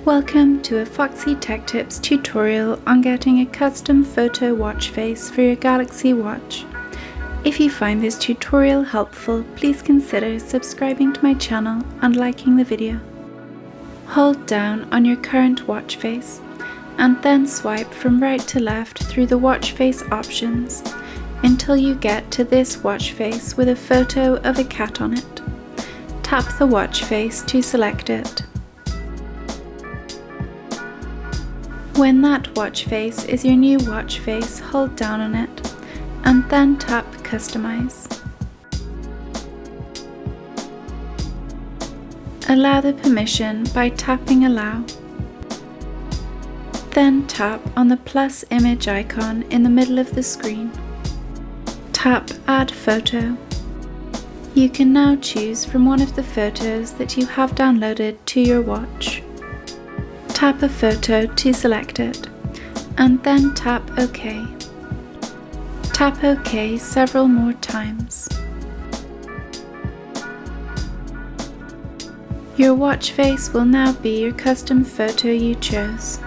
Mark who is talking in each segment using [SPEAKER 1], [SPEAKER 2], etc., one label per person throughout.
[SPEAKER 1] Welcome to a Foxy Tech Tips tutorial on getting a custom photo watch face for your Galaxy Watch. If you find this tutorial helpful, please consider subscribing to my channel and liking the video. Hold down on your current watch face and then swipe from right to left through the watch face options until you get to this watch face with a photo of a cat on it. Tap the watch face to select it. When that watch face is your new watch face, hold down on it and then tap Customize. Allow the permission by tapping Allow. Then tap on the plus image icon in the middle of the screen. Tap Add Photo. You can now choose from one of the photos that you have downloaded to your watch. Tap a photo to select it, and then tap OK. Tap OK several more times. Your watch face will now be your custom photo you chose.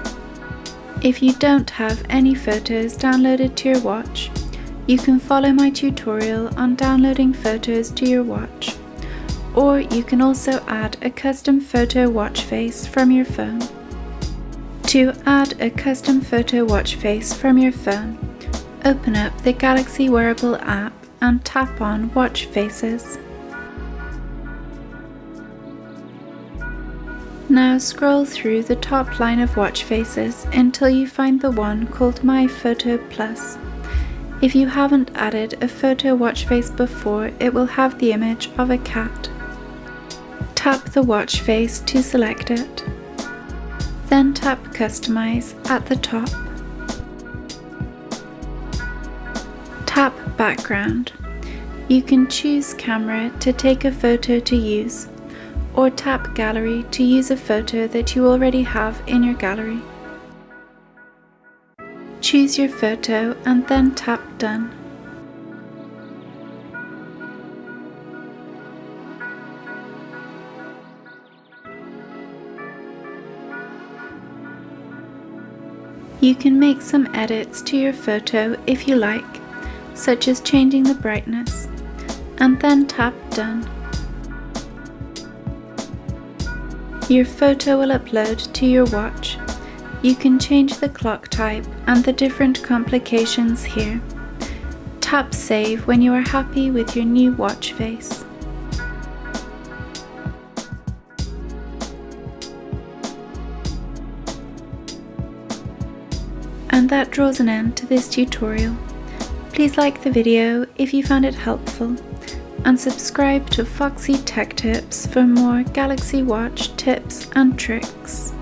[SPEAKER 1] If you don't have any photos downloaded to your watch, you can follow my tutorial on downloading photos to your watch, or you can also add a custom photo watch face from your phone. To add a custom photo watch face from your phone, open up the Galaxy Wearable app and tap on Watch Faces. Now scroll through the top line of watch faces until you find the one called My Photo Plus. If you haven't added a photo watch face before, it will have the image of a cat. Tap the watch face to select it. Then tap Customize at the top. Tap Background. You can choose Camera to take a photo to use, or tap Gallery to use a photo that you already have in your gallery. Choose your photo and then tap Done. You can make some edits to your photo if you like, such as changing the brightness, and then tap Done. Your photo will upload to your watch. You can change the clock type and the different complications here. Tap Save when you are happy with your new watch face. And that draws an end to this tutorial. Please like the video if you found it helpful, and subscribe to Foxy Tech Tips for more Galaxy Watch tips and tricks.